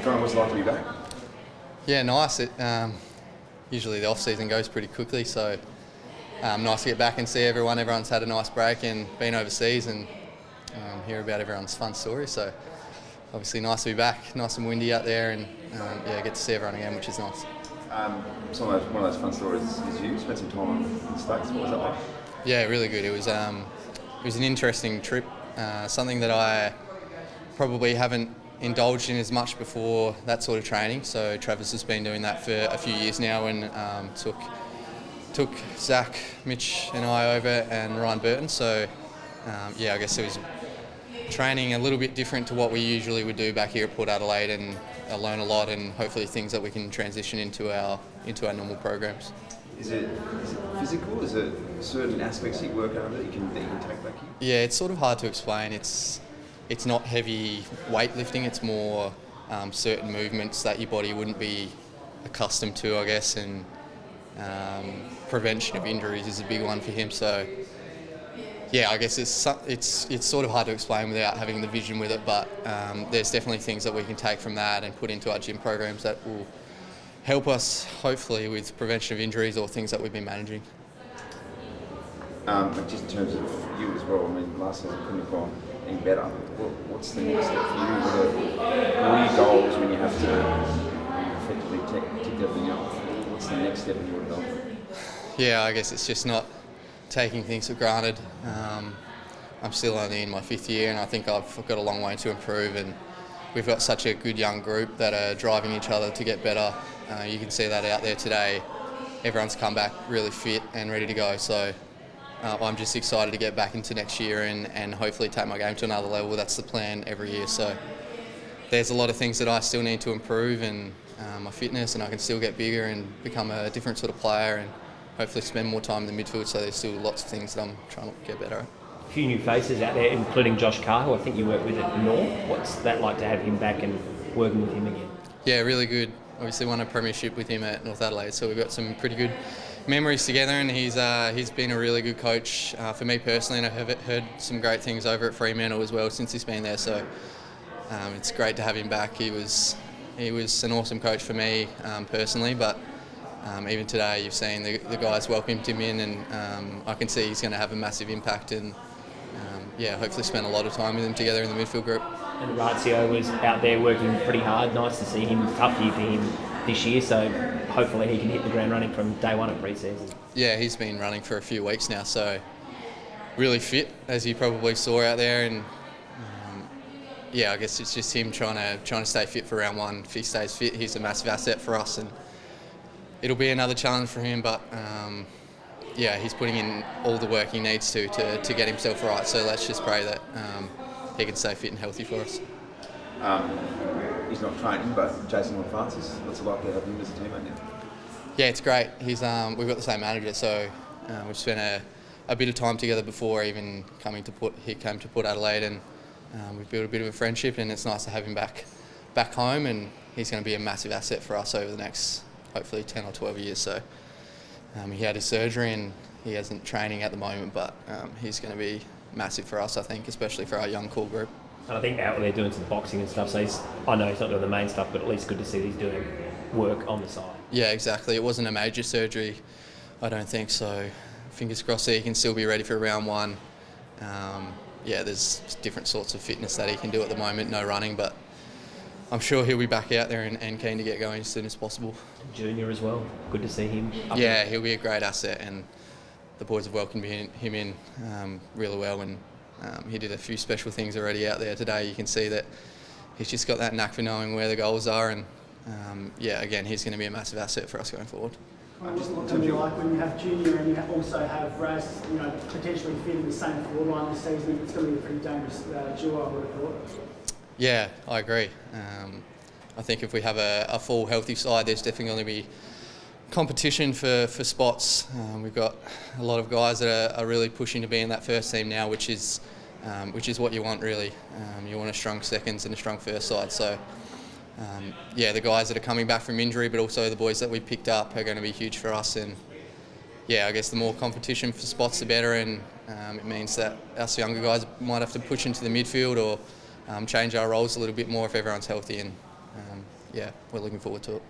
John, what's it like to be back? Yeah, nice. Usually the off-season goes pretty quickly, so nice to get back and see everyone. Everyone's had a nice break and been overseas and hear about everyone's fun stories. So obviously nice to be back. Nice and windy out there, and get to see everyone again, which is nice. One of those fun stories is you spent some time in the States. What was that like? Yeah, really good. It was an interesting trip. Something that I probably haven't indulged in as much before that sort of training. So Travis has been doing that for a few years now, and took Zach, Mitch and I over, and Ryan Burton. So I guess it was training a little bit different to what we usually would do back here at Port Adelaide, and I learn a lot, and hopefully things that we can transition into our normal programs. Is it physical? Is it certain aspects that you work under that you can take back here? Yeah, it's sort of hard to explain. It's not heavy weightlifting. It's more certain movements that your body wouldn't be accustomed to, I guess, and prevention of injuries is a big one for him. So yeah, I guess it's sort of hard to explain without having the vision with it, but there's definitely things that we can take from that and put into our gym programs that will help us hopefully with prevention of injuries or things that we've been managing. But just in terms of you as well, I mean, last season couldn't have gone any better. What's the next step for you? What are your goals when you have to effectively tick everything off? What's the next step in your development? Yeah, I guess it's just not taking things for granted. I'm still only in my 5th year, and I think I've got a long way to improve, and we've got such a good young group that are driving each other to get better. You can see that out there today. Everyone's come back really fit and ready to go, so I'm just excited to get back into next year and hopefully take my game to another level. That's the plan every year. So there's a lot of things that I still need to improve, and my fitness, and I can still get bigger and become a different sort of player, and hopefully spend more time in the midfield. So there's still lots of things that I'm trying to get better at. A few new faces out there, including Josh Carr, who I think you work with at North. What's that like to have him back and working with him again? Yeah, really good. Obviously won a premiership with him at North Adelaide, so we've got some pretty good memories together, and he's been a really good coach for me personally, and I've heard some great things over at Fremantle as well since he's been there. So it's great to have him back. He was an awesome coach for me personally, but even today you've seen the guys welcomed him in, and I can see he's going to have a massive impact, and hopefully spend a lot of time with him together in the midfield group. And Ratio was out there working pretty hard. Nice to see him. Tough year for him this year, so hopefully he can hit the ground running from day one of pre-season. Yeah, he's been running for a few weeks now, so really fit, as you probably saw out there, and I guess it's just him trying to stay fit for round one. If he stays fit, he's a massive asset for us, and it'll be another challenge for him, but he's putting in all the work he needs to get himself right. So let's just pray that he can stay fit and healthy for us. He's not training, but Jason Horne-Francis, what's it like to have him as a teammate now? Yeah, it's great. We've got the same manager, so we've spent a bit of time together before even he came to Port Adelaide, and we've built a bit of a friendship, and it's nice to have him back home, and he's going to be a massive asset for us over the next hopefully 10 or 12 years. So he had his surgery and he isn't training at the moment, but he's going to be massive for us, I think, especially for our young core group. And I think out there doing some boxing and stuff, so I know he's not doing the main stuff, but at least good to see that he's doing work on the side. Yeah, exactly. It wasn't a major surgery, I don't think, so fingers crossed that he can still be ready for round one. There's different sorts of fitness that he can do at the moment, no running, but I'm sure he'll be back out there and keen to get going as soon as possible. Junior as well, good to see him. Yeah, he'll be a great asset, and the boys have welcomed him in really well, and he did a few special things already out there today. You can see that he's just got that knack for knowing where the goals are, and again, he's going to be a massive asset for us going forward. Just what do you like when you have Junior and you also have Raz, potentially fit in the same forward line this season? It's going to be a pretty dangerous duo, I would have thought. Yeah, I agree. I think if we have a full healthy side, there's definitely going to be competition for spots. We've got a lot of guys that are really pushing to be in that first team now, which is what you want really. You want a strong seconds and a strong first side. So the guys that are coming back from injury, but also the boys that we picked up are going to be huge for us. And I guess the more competition for spots, the better. And it means that us younger guys might have to push into the midfield or change our roles a little bit more if everyone's healthy. And yeah, we're looking forward to it.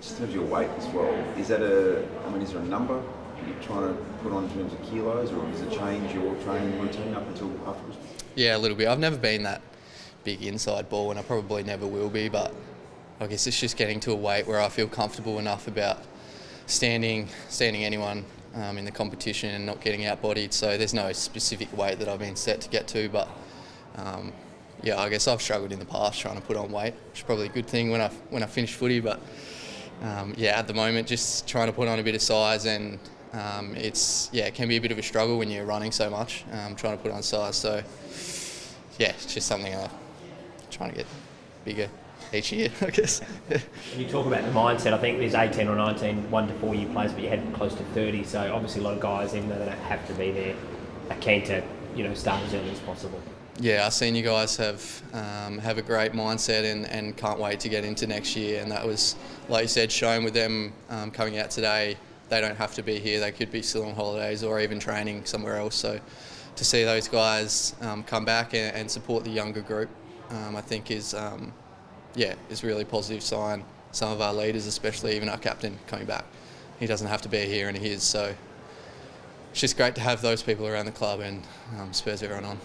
Just in terms of your weight as well, is there a number you're trying to put on in terms of kilos, or does it change your training routine up until after Christmas? Yeah, a little bit. I've never been that big inside ball, and I probably never will be, but I guess it's just getting to a weight where I feel comfortable enough about standing anyone in the competition and not getting out-bodied. So there's no specific weight that I've been set to get to, but yeah, I guess I've struggled in the past trying to put on weight, which is probably a good thing when I finish footy, but yeah, at the moment just trying to put on a bit of size, and it can be a bit of a struggle when you're running so much, trying to put on size. So yeah, it's just something I'm trying to get bigger each year, I guess. When you talk about the mindset, I think there's 18 or 19 1 to 4 year players, but you had close to 30. So obviously a lot of guys, even though they don't have to be there, are keen to start as early as possible. Yeah, our senior guys have a great mindset and can't wait to get into next year. And that was, like you said, shown with them coming out today. They don't have to be here. They could be still on holidays or even training somewhere else. So to see those guys come back and support the younger group, I think is a really positive sign. Some of our leaders, especially even our captain, coming back. He doesn't have to be here, and he is. So it's just great to have those people around the club, and spurs everyone on.